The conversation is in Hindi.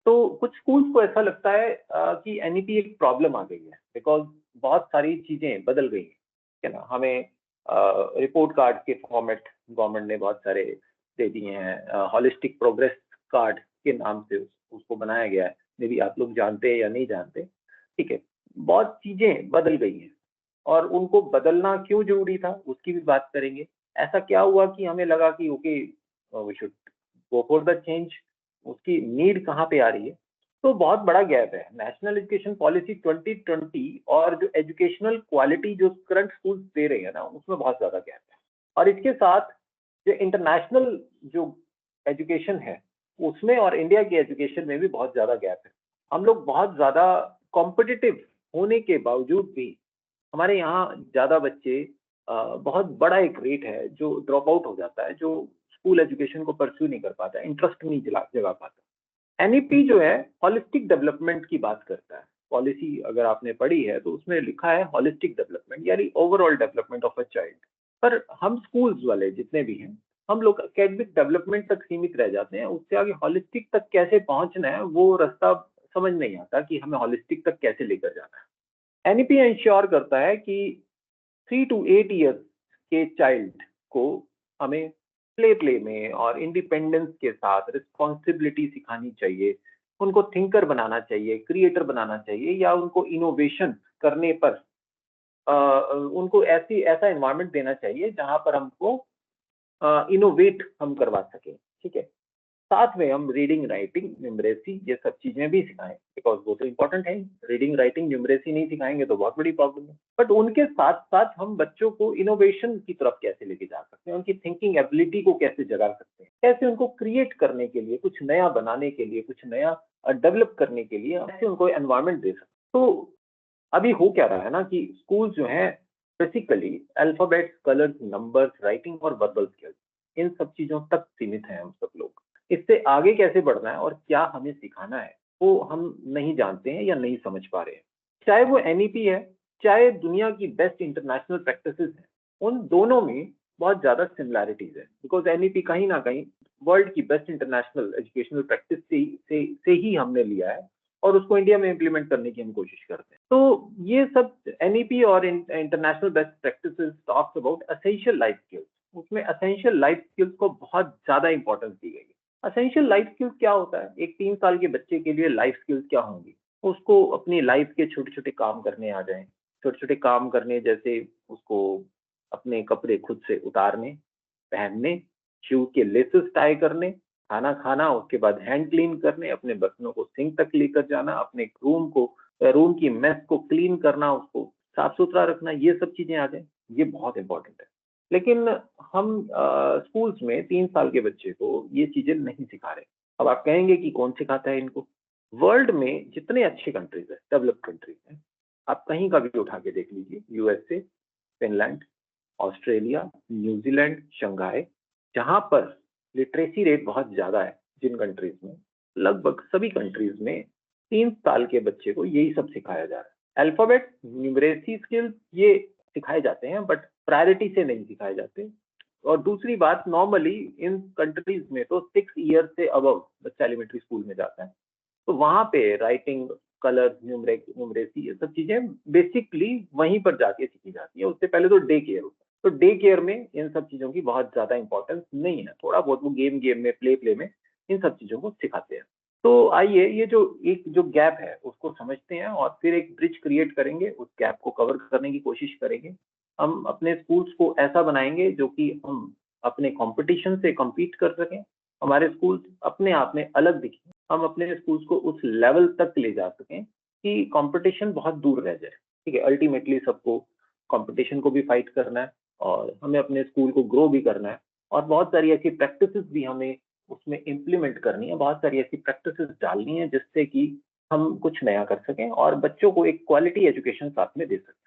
तो कुछ स्कूल्स को ऐसा लगता है कि एनईपी एक प्रॉब्लम आ गई है, बिकॉज बहुत सारी चीजें बदल गई हैं, ठीक है ना। हमें रिपोर्ट कार्ड के फॉर्मेट गवर्नमेंट ने बहुत सारे दे दिए हैं, हॉलिस्टिक प्रोग्रेस कार्ड के नाम से उसको बनाया गया है। मे बी आप लोग जानते हैं या नहीं जानते, ठीक है। बहुत चीजें बदल गई हैं और उनको बदलना क्यों जरूरी था उसकी भी बात करेंगे। ऐसा क्या हुआ कि हमें लगा कि okay we should go for the change, उसकी नीड कहाँ पे आ रही है। तो बहुत बड़ा गैप है नेशनल एजुकेशन पॉलिसी 2020 और जो एजुकेशनल क्वालिटी जो करंट स्कूल दे रहे हैं ना, उसमें बहुत ज्यादा गैप है। और इसके साथ जो इंटरनेशनल जो एजुकेशन है उसमें और इंडिया की एजुकेशन में भी बहुत ज्यादा गैप है। हम लोग बहुत ज्यादा कॉम्पिटिटिव होने के बावजूद भी हमारे यहाँ ज्यादा बच्चे बहुत बड़ा एक रेट है जो ड्रॉप आउट हो जाता है, जो स्कूल एजुकेशन को परस्यू नहीं कर पाता, इंटरेस्ट नहीं जगा पाता। एनईपी जो है हॉलिस्टिक डेवलपमेंट की बात करता है। पॉलिसी अगर आपने पढ़ी है तो उसमें लिखा है हॉलिस्टिक डेवलपमेंट, यानी overall development of a child. पर हम स्कूल्स वाले जितने भी हैं, हम लोग एकेडमिक डेवलपमेंट तक सीमित रह जाते हैं। उससे आगे हॉलिस्टिक तक कैसे पहुंचना है वो रास्ता समझ नहीं आता कि हमें हॉलिस्टिक तक कैसे लेकर जाना है। एनईपी इंश्योर करता है कि 3 to 8 years के चाइल्ड को हमें प्ले प्ले में और इंडिपेंडेंस के साथ रिस्पॉन्सिबिलिटी सिखानी चाहिए, उनको थिंकर बनाना चाहिए, क्रिएटर बनाना चाहिए, या उनको इनोवेशन करने पर उनको ऐसा एनवायरनमेंट देना चाहिए जहां पर हमको इनोवेट हम करवा सके, ठीक है। साथ में हम रीडिंग राइटिंग न्यूमरेसी ये सब चीजें भी सिखाएं, बिकॉज वो तो इम्पोर्टेंट है। रीडिंग राइटिंग न्यूमरेसी नहीं सिखाएंगे तो बहुत बड़ी प्रॉब्लम है। बट उनके साथ साथ हम बच्चों को इनोवेशन की तरफ कैसे लेके जा सकते हैं, उनकी थिंकिंग एबिलिटी को कैसे जगा सकते हैं, कैसे उनको क्रिएट करने के लिए, कुछ नया बनाने के लिए, कुछ नया डेवलप करने के लिए कैसे उनको एनवायरमेंट दे सकते हैं। तो अभी हो क्या रहा है ना कि स्कूल जो है basically alphabets, colours, numbers, writing और वर्बल स्किल्स, इन सब चीजों तक सीमित हैं हम सब लोग। इससे आगे कैसे बढ़ना है और क्या हमें सिखाना है वो हम नहीं जानते हैं या नहीं समझ पा रहे हैं। चाहे वो एनईपी है, चाहे दुनिया की बेस्ट इंटरनेशनल प्रैक्टिसेस है, उन दोनों में बहुत ज्यादा सिमिलैरिटीज है, बिकॉज एनईपी कहीं ना कहीं वर्ल्ड की बेस्ट इंटरनेशनल एजुकेशनल प्रैक्टिस से ही हमने लिया है और उसको इंडिया में इम्प्लीमेंट करने की हम कोशिश करते हैं। तो ये सब एनईपी और international best practices talks about essential life skills. उसमें एसेंशियल लाइफ स्किल्स को बहुत ज्यादा इंपॉर्टेंस दी गई है। एसेंशियल लाइफ स्किल्स क्या होता है? एक 3 साल के बच्चे के लिए लाइफ स्किल्स क्या होंगी? उसको अपनी लाइफ के छोटे छोटे काम करने आ जाएं, छोटे छोटे काम करने जैसे उसको अपने कपड़े खुद से उतारने, पहनने, शूज के लेसेस टाई करने, खाना खाना, उसके बाद हैंड क्लीन करने, अपने बर्तनों को सिंक तक लेकर जाना, अपने रूम की मेस को क्लीन करना, उसको साफ सुथरा रखना, ये सब चीजें आ जाए, ये बहुत इंपॉर्टेंट है। लेकिन हम स्कूल्स में 3 साल के बच्चे को ये चीजें नहीं सिखा रहे। अब आप कहेंगे कि कौन सिखाता है इनको? वर्ल्ड में जितने अच्छे कंट्रीज है, डेवलप्ड कंट्रीज है, आप कहीं का भी उठा के देख लीजिए, USA, Finland, Australia, New Zealand, Shanghai, जहां पर लिटरेसी रेट बहुत ज्यादा है, जिन कंट्रीज में, लगभग सभी कंट्रीज में 3 साल के बच्चे को यही सब सिखाया जा रहा है। अल्फाबेट, न्यूमरेसी स्किल्स ये सिखाए जाते हैं, बट प्रायोरिटी से नहीं सिखाए जाते। और दूसरी बात, नॉर्मली इन कंट्रीज में तो 6 ईयर से अबव बच्चा एलिमेंट्री स्कूल में जाता है, तो वहां पे राइटिंग, कलर, न्यूमरेसी, ये सब चीजें बेसिकली वहीं पर जाके सीखी जाती है। उससे पहले तो डे केयर होता है, तो डे केयर में इन सब चीजों की बहुत ज्यादा इंपॉर्टेंस नहीं है। थोड़ा बहुत वो गेम गेम में, प्ले प्ले में इन सब चीजों को सिखाते हैं। तो आइए ये जो गैप है उसको समझते हैं और फिर एक ब्रिज क्रिएट करेंगे, उस गैप को कवर करने की कोशिश करेंगे। हम अपने स्कूल्स को ऐसा बनाएंगे जो कि हम अपने कंपटीशन से compete कर सकें, हमारे स्कूल्स अपने आप में अलग दिखें, हम अपने स्कूल्स को उस लेवल तक ले जा सकें कि कंपटीशन बहुत दूर रह जाए, ठीक है। अल्टीमेटली सबको कंपटीशन को भी फाइट करना है और हमें अपने स्कूल को ग्रो भी करना है, और बहुत सारी ऐसी प्रैक्टिसेस भी हमें उसमें इम्प्लीमेंट करनी है, बहुत सारी ऐसी प्रैक्टिसेस डालनी है जिससे कि हम कुछ नया कर सकें और बच्चों को एक क्वालिटी एजुकेशन साथ में दे सकें।